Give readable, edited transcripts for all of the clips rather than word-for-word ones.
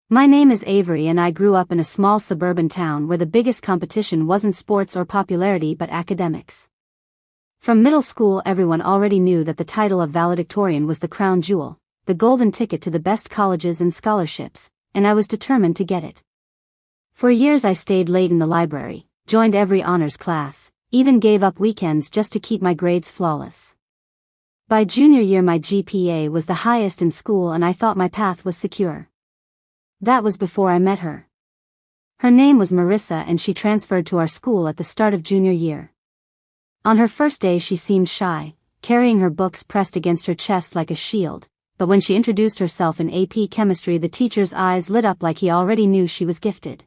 My name is Avery and I grew up in a small suburban town where the biggest competition wasn't sports or popularity but academics. From middle school everyone already knew that the title of valedictorian was the crown jewel, the golden ticket to the best colleges and scholarships, and I was determined to get it. For years I stayed late in the library, joined every honors class, even gave up weekends just to keep my grades flawless. By junior year my GPA was the highest in school and I thought my path was secure. That was before I met her. Her name was Marissa and she transferred to our school at the start of junior year. On her first day she seemed shy, carrying her books pressed against her chest like a shield, but when she introduced herself in AP chemistry the teacher's eyes lit up like he already knew she was gifted.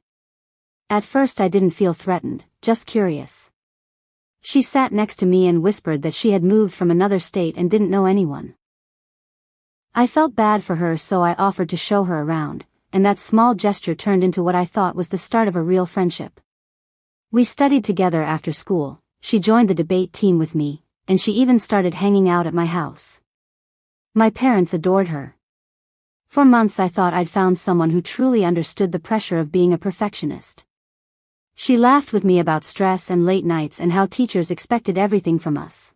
At first I didn't feel threatened, just curious. She sat next to me and whispered that she had moved from another state and didn't know anyone. I felt bad for her so I offered to show her around, and that small gesture turned into what I thought was the start of a real friendship. We studied together after school, she joined the debate team with me, and she even started hanging out at my house. My parents adored her. For months I thought I'd found someone who truly understood the pressure of being a perfectionist. She laughed with me about stress and late nights and how teachers expected everything from us.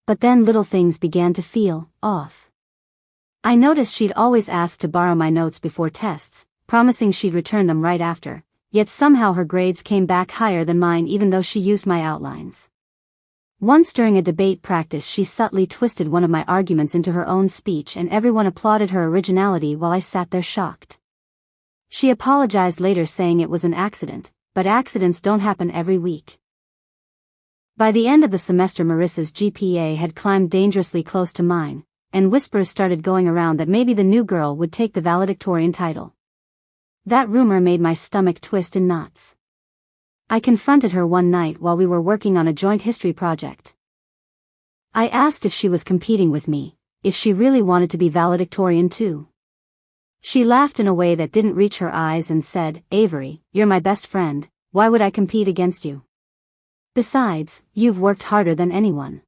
But then little things began to feel off. I noticed she'd always ask to borrow my notes before tests, promising she'd return them right after, yet somehow her grades came back higher than mine even though she used my outlines. Once during a debate practice she subtly twisted one of my arguments into her own speech and everyone applauded her originality while I sat there shocked. She apologized later saying it was an accident, but accidents don't happen every week. By the end of the semester Marissa's GPA had climbed dangerously close to mine, and whispers started going around that maybe the new girl would take the valedictorian title. That rumor made my stomach twist in knots. I confronted her one night while we were working on a joint history project. I asked if she was competing with me, if she really wanted to be valedictorian too. She laughed in a way that didn't reach her eyes and said, "Avery, you're my best friend, why would I compete against you? Besides, you've worked harder than anyone."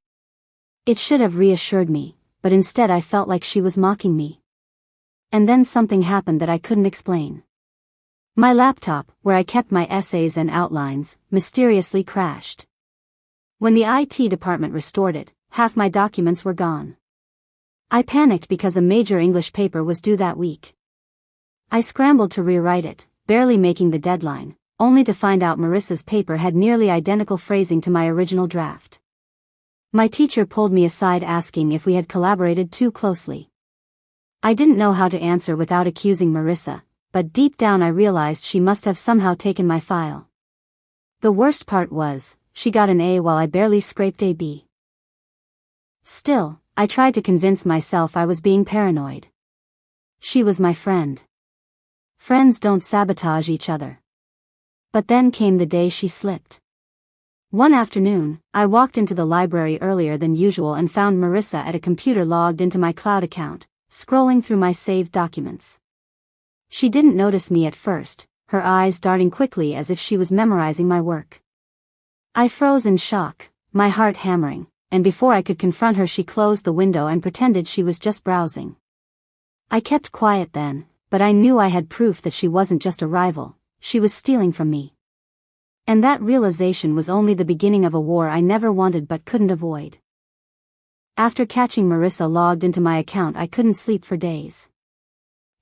It should have reassured me, but instead I felt like she was mocking me. And then something happened that I couldn't explain. My laptop, where I kept my essays and outlines, mysteriously crashed. When the IT department restored it, half my documents were gone. I panicked because a major English paper was due that week. I scrambled to rewrite it, barely making the deadline, only to find out Marissa's paper had nearly identical phrasing to my original draft. My teacher pulled me aside asking if we had collaborated too closely. I didn't know how to answer without accusing Marissa, but deep down I realized she must have somehow taken my file. The worst part was, she got an A while I barely scraped a B. Still, I tried to convince myself I was being paranoid. She was my friend. Friends don't sabotage each other. But then came the day she slipped. One afternoon, I walked into the library earlier than usual and found Marissa at a computer logged into my cloud account, scrolling through my saved documents. She didn't notice me at first, her eyes darting quickly as if she was memorizing my work. I froze in shock, my heart hammering, and before I could confront her she closed the window and pretended she was just browsing. I kept quiet then, but I knew I had proof that she wasn't just a rival, she was stealing from me. And that realization was only the beginning of a war I never wanted but couldn't avoid. After catching Marissa logged into my account I couldn't sleep for days.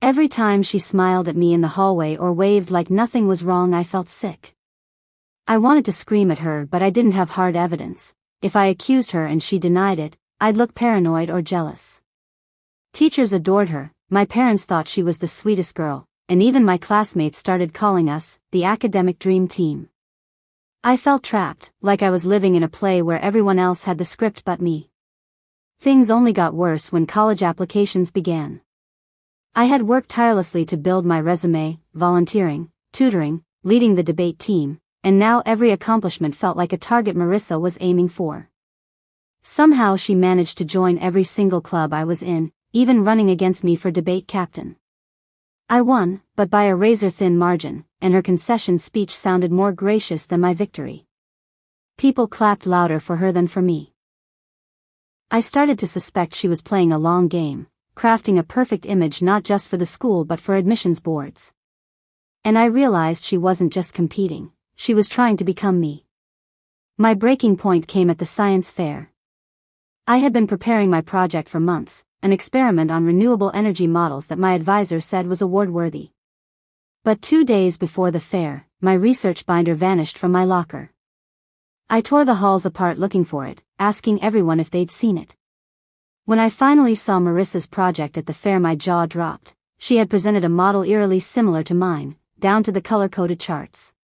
Every time she smiled at me in the hallway or waved like nothing was wrong I felt sick. I wanted to scream at her but I didn't have hard evidence. If I accused her and she denied it, I'd look paranoid or jealous. Teachers adored her, my parents thought she was the sweetest girl, and even my classmates started calling us the academic dream team. I felt trapped, like I was living in a play where everyone else had the script but me. Things only got worse when college applications began. I had worked tirelessly to build my resume, volunteering, tutoring, leading the debate team, and now every accomplishment felt like a target Marissa was aiming for. Somehow she managed to join every single club I was in, even running against me for debate captain. I won, but by a razor-thin margin, and her concession speech sounded more gracious than my victory. People clapped louder for her than for me. I started to suspect she was playing a long game, crafting a perfect image not just for the school but for admissions boards. And I realized she wasn't just competing, she was trying to become me. My breaking point came at the science fair. I had been preparing my project for months, an experiment on renewable energy models that my advisor said was award-worthy. But 2 days before the fair, my research binder vanished from my locker. I tore the halls apart looking for it, asking everyone if they'd seen it. When I finally saw Marissa's project at the fair, my jaw dropped. She had presented a model eerily similar to mine, down to the color-coded charts.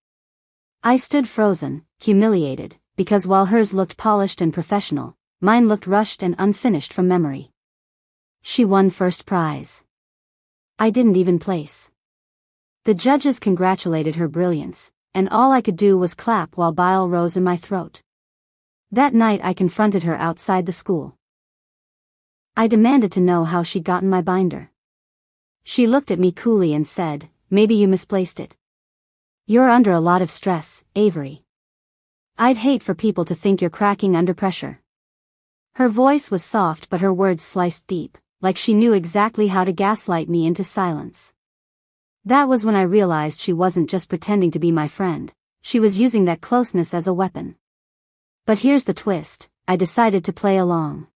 I stood frozen, humiliated, because while hers looked polished and professional, mine looked rushed and unfinished from memory. She won first prize. I didn't even place. The judges congratulated her brilliance, and all I could do was clap while bile rose in my throat. That night I confronted her outside the school. I demanded to know how she'd gotten my binder. She looked at me coolly and said, "Maybe you misplaced it. You're under a lot of stress, Avery. I'd hate for people to think you're cracking under pressure." Her voice was soft but her words sliced deep, like she knew exactly how to gaslight me into silence. That was when I realized she wasn't just pretending to be my friend, she was using that closeness as a weapon. But here's the twist, I decided to play along.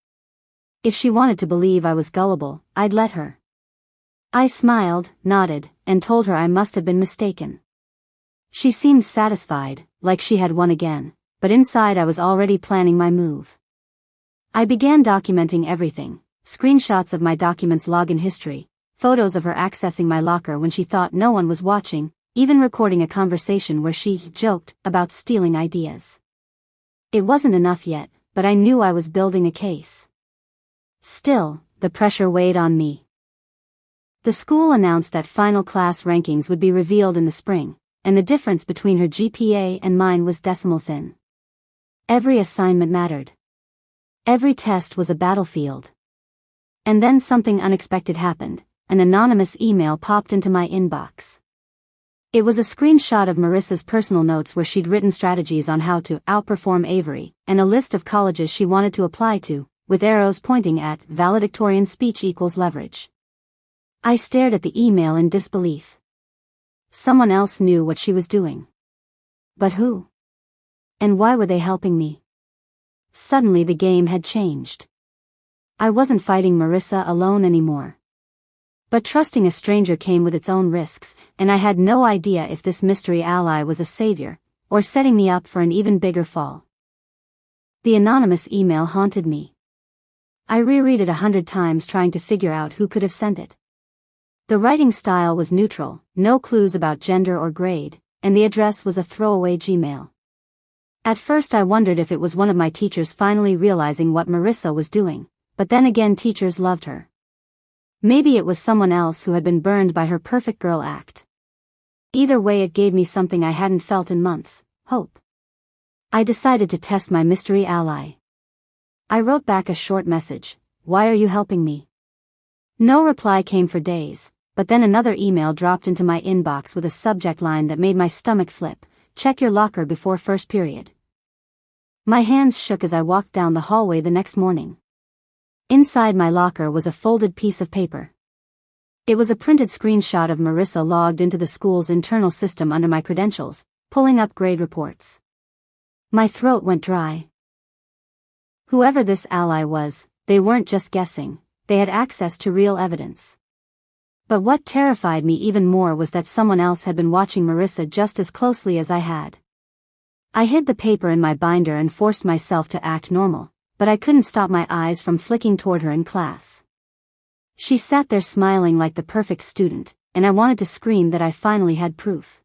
If she wanted to believe I was gullible, I'd let her. I smiled, nodded, and told her I must have been mistaken. She seemed satisfied, like she had won again, but inside I was already planning my move. I began documenting everything, screenshots of my documents' login history, photos of her accessing my locker when she thought no one was watching, even recording a conversation where she joked about stealing ideas. It wasn't enough yet, but I knew I was building a case. Still, the pressure weighed on me. The school announced that final class rankings would be revealed in the spring, and the difference between her GPA and mine was decimal thin. Every assignment mattered. Every test was a battlefield. And then something unexpected happened. An anonymous email popped into my inbox. It was a screenshot of Marissa's personal notes where she'd written strategies on how to outperform Avery, and a list of colleges she wanted to apply to, with arrows pointing at valedictorian speech equals leverage. I stared at the email in disbelief. Someone else knew what she was doing. But who? And why were they helping me? Suddenly the game had changed. I wasn't fighting Marissa alone anymore. But trusting a stranger came with its own risks, and I had no idea if this mystery ally was a savior, or setting me up for an even bigger fall. The anonymous email haunted me. I reread it 100 times trying to figure out who could have sent it. The writing style was neutral, no clues about gender or grade, and the address was a throwaway Gmail. At first I wondered if it was one of my teachers finally realizing what Marissa was doing, but then again teachers loved her. Maybe it was someone else who had been burned by her perfect girl act. Either way it gave me something I hadn't felt in months, hope. I decided to test my mystery ally. I wrote back a short message, "Why are you helping me?" No reply came for days, but then another email dropped into my inbox with a subject line that made my stomach flip, "Check your locker before first period." My hands shook as I walked down the hallway the next morning. Inside my locker was a folded piece of paper. It was a printed screenshot of Marissa logged into the school's internal system under my credentials, pulling up grade reports. My throat went dry. Whoever this ally was, they weren't just guessing, they had access to real evidence. But what terrified me even more was that someone else had been watching Marissa just as closely as I had. I hid the paper in my binder and forced myself to act normal, but I couldn't stop my eyes from flicking toward her in class. She sat there smiling like the perfect student, and I wanted to scream that I finally had proof.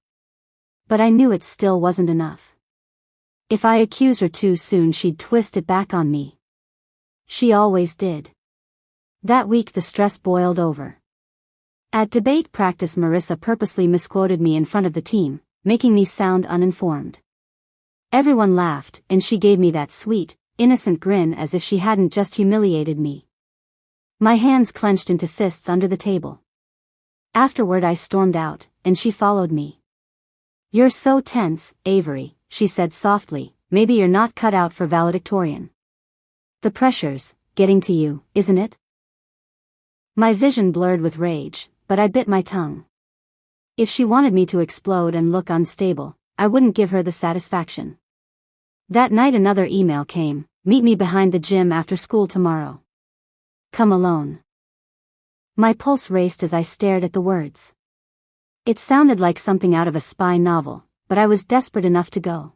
But I knew it still wasn't enough. If I accused her too soon she'd twist it back on me. She always did. That week the stress boiled over. At debate practice Marissa purposely misquoted me in front of the team, making me sound uninformed. Everyone laughed, and she gave me that sweet, innocent grin as if she hadn't just humiliated me. My hands clenched into fists under the table. Afterward I stormed out, and she followed me. "You're so tense, Avery," she said softly, "maybe you're not cut out for valedictorian. The pressure's getting to you, isn't it?" My vision blurred with rage, but I bit my tongue. If she wanted me to explode and look unstable, I wouldn't give her the satisfaction. That night another email came, meet me behind the gym after school tomorrow. Come alone. My pulse raced as I stared at the words. It sounded like something out of a spy novel, but I was desperate enough to go.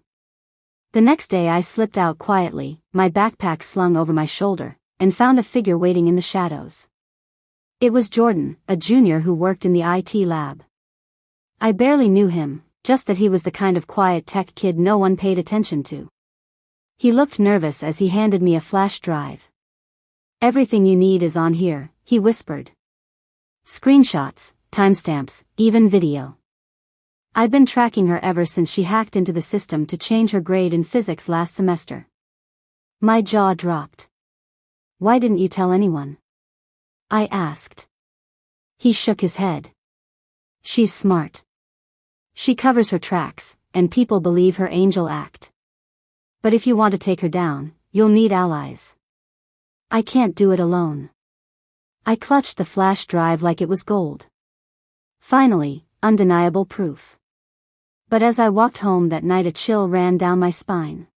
The next day I slipped out quietly, my backpack slung over my shoulder, and found a figure waiting in the shadows. It was Jordan, a junior who worked in the IT lab. I barely knew him, just that he was the kind of quiet tech kid no one paid attention to. He looked nervous as he handed me a flash drive. Everything you need is on here, he whispered. Screenshots, timestamps, even video. I've been tracking her ever since she hacked into the system to change her grade in physics last semester. My jaw dropped. Why didn't you tell anyone? I asked. He shook his head. She's smart. She covers her tracks, and people believe her angel act. But if you want to take her down, you'll need allies. I can't do it alone. I clutched the flash drive like it was gold. Finally, undeniable proof. But as I walked home that night a chill ran down my spine.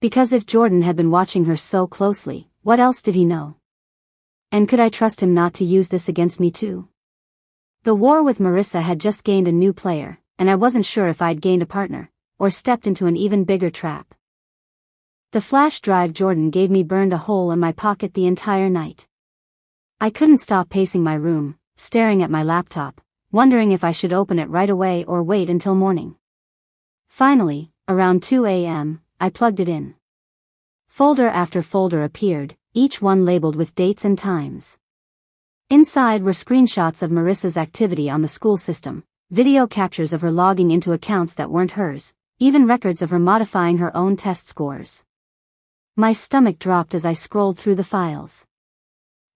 Because if Jordan had been watching her so closely, what else did he know? And could I trust him not to use this against me too? The war with Marissa had just gained a new player, and I wasn't sure if I'd gained a partner, or stepped into an even bigger trap. The flash drive Jordan gave me burned a hole in my pocket the entire night. I couldn't stop pacing my room, staring at my laptop, wondering if I should open it right away or wait until morning. Finally, around 2 a.m., I plugged it in. Folder after folder appeared, each one labeled with dates and times. Inside were screenshots of Marissa's activity on the school system, video captures of her logging into accounts that weren't hers, even records of her modifying her own test scores. My stomach dropped as I scrolled through the files.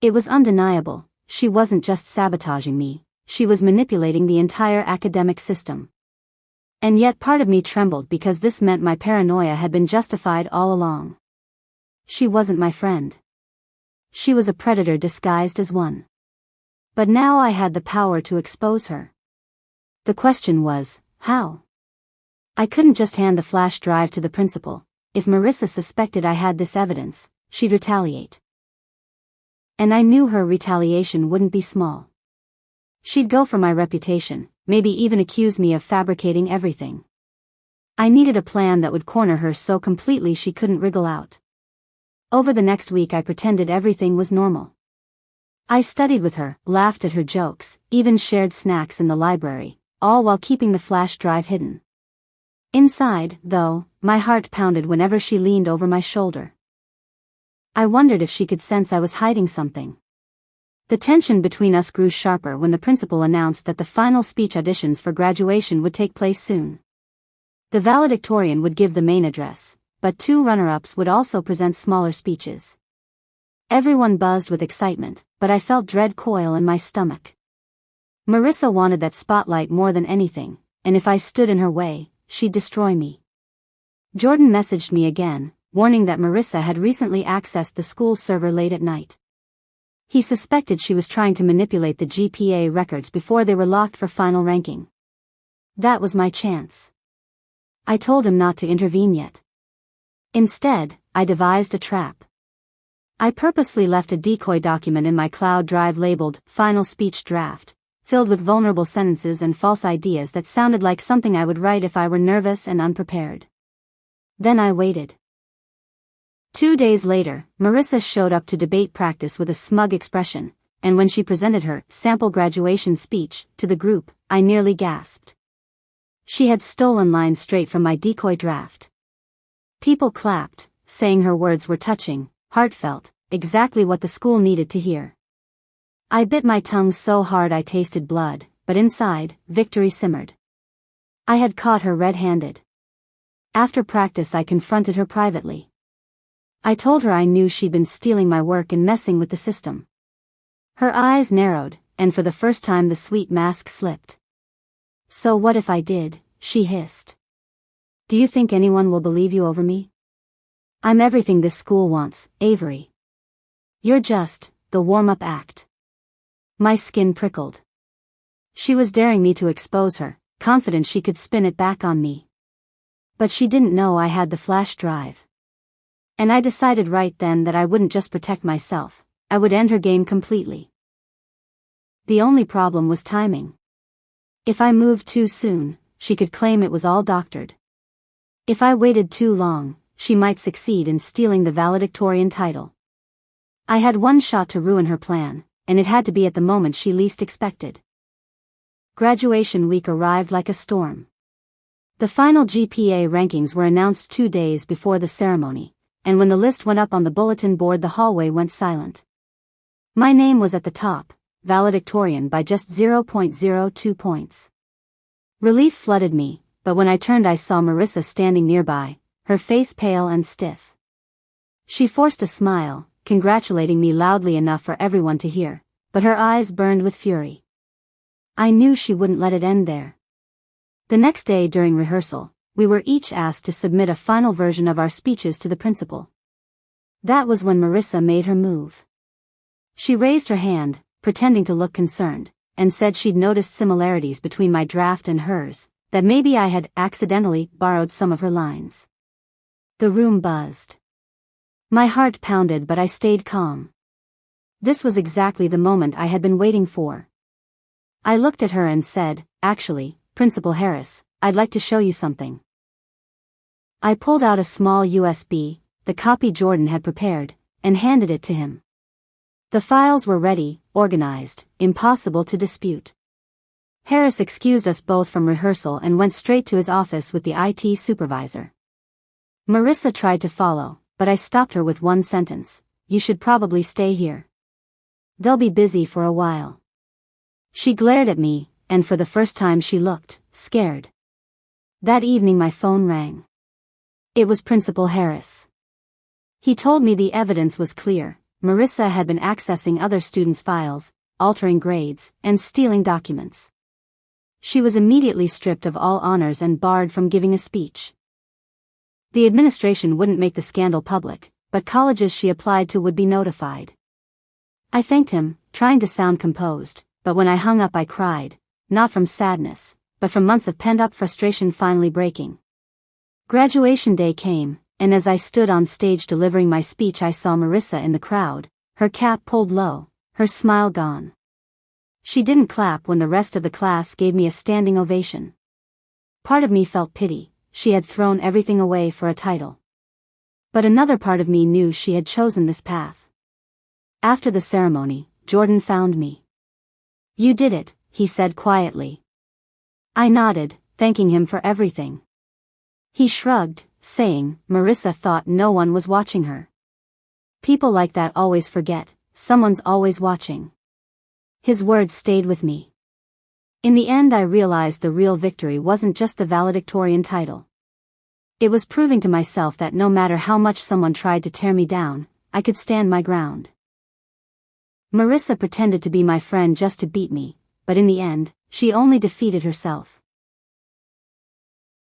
It was undeniable, she wasn't just sabotaging me, she was manipulating the entire academic system. And yet part of me trembled because this meant my paranoia had been justified all along. She wasn't my friend. She was a predator disguised as one. But now I had the power to expose her. The question was, how? I couldn't just hand the flash drive to the principal. If Marissa suspected I had this evidence, she'd retaliate. And I knew her retaliation wouldn't be small. She'd go for my reputation, maybe even accuse me of fabricating everything. I needed a plan that would corner her so completely she couldn't wriggle out. Over the next week I pretended everything was normal. I studied with her, laughed at her jokes, even shared snacks in the library, all while keeping the flash drive hidden. Inside, though, my heart pounded whenever she leaned over my shoulder. I wondered if she could sense I was hiding something. The tension between us grew sharper when the principal announced that the final speech auditions for graduation would take place soon. The valedictorian would give the main address, but 2 runner-ups would also present smaller speeches. Everyone buzzed with excitement, but I felt dread coil in my stomach. Marissa wanted that spotlight more than anything, and if I stood in her way, she'd destroy me. Jordan messaged me again, warning that Marissa had recently accessed the school server late at night. He suspected she was trying to manipulate the GPA records before they were locked for final ranking. That was my chance. I told him not to intervene yet. Instead, I devised a trap. I purposely left a decoy document in my cloud drive labeled Final Speech Draft, filled with vulnerable sentences and false ideas that sounded like something I would write if I were nervous and unprepared. Then I waited. 2 days later, Marissa showed up to debate practice with a smug expression, and when she presented her sample graduation speech to the group, I nearly gasped. She had stolen lines straight from my decoy draft. People clapped, saying her words were touching, heartfelt, exactly what the school needed to hear. I bit my tongue so hard I tasted blood, but inside, victory simmered. I had caught her red-handed. After practice I confronted her privately. I told her I knew she'd been stealing my work and messing with the system. Her eyes narrowed, and for the first time the sweet mask slipped. So what if I did? She hissed. Do you think anyone will believe you over me? I'm everything this school wants, Avery. You're just the warm-up act. My skin prickled. She was daring me to expose her, confident she could spin it back on me. But she didn't know I had the flash drive. And I decided right then that I wouldn't just protect myself, I would end her game completely. The only problem was timing. If I moved too soon, she could claim it was all doctored. If I waited too long, she might succeed in stealing the valedictorian title. I had one shot to ruin her plan, and it had to be at the moment she least expected. Graduation week arrived like a storm. The final GPA rankings were announced 2 days before the ceremony, and when the list went up on the bulletin board the hallway went silent. My name was at the top, valedictorian by just 0.02 points. Relief flooded me, but when I turned I saw Marissa standing nearby, her face pale and stiff. She forced a smile, congratulating me loudly enough for everyone to hear, but her eyes burned with fury. I knew she wouldn't let it end there. The next day during rehearsal, we were each asked to submit a final version of our speeches to the principal. That was when Marissa made her move. She raised her hand, pretending to look concerned, and said she'd noticed similarities between my draft and hers, that maybe I had accidentally borrowed some of her lines. The room buzzed. My heart pounded, but I stayed calm. This was exactly the moment I had been waiting for. I looked at her and said, "Actually, Principal Harris, I'd like to show you something." I pulled out a small USB, the copy Jordan had prepared, and handed it to him. The files were ready, organized, impossible to dispute. Harris excused us both from rehearsal and went straight to his office with the IT supervisor. Marissa tried to follow, but I stopped her with one sentence: "You should probably stay here. They'll be busy for a while." She glared at me, and for the first time she looked scared. That evening my phone rang. It was Principal Harris. He told me the evidence was clear. Marissa had been accessing other students' files, altering grades, and stealing documents. She was immediately stripped of all honors and barred from giving a speech. The administration wouldn't make the scandal public, but colleges she applied to would be notified. I thanked him, trying to sound composed, but when I hung up I cried, not from sadness, but from months of pent-up frustration finally breaking. Graduation day came, and as I stood on stage delivering my speech I saw Marissa in the crowd, her cap pulled low, her smile gone. She didn't clap when the rest of the class gave me a standing ovation. Part of me felt pity, she had thrown everything away for a title. But another part of me knew she had chosen this path. After the ceremony, Jordan found me. "You did it," he said quietly. I nodded, thanking him for everything. He shrugged, saying, "Marissa thought no one was watching her. People like that always forget, someone's always watching." His words stayed with me. In the end I realized the real victory wasn't just the valedictorian title. It was proving to myself that no matter how much someone tried to tear me down, I could stand my ground. Marissa pretended to be my friend just to beat me, but in the end, she only defeated herself.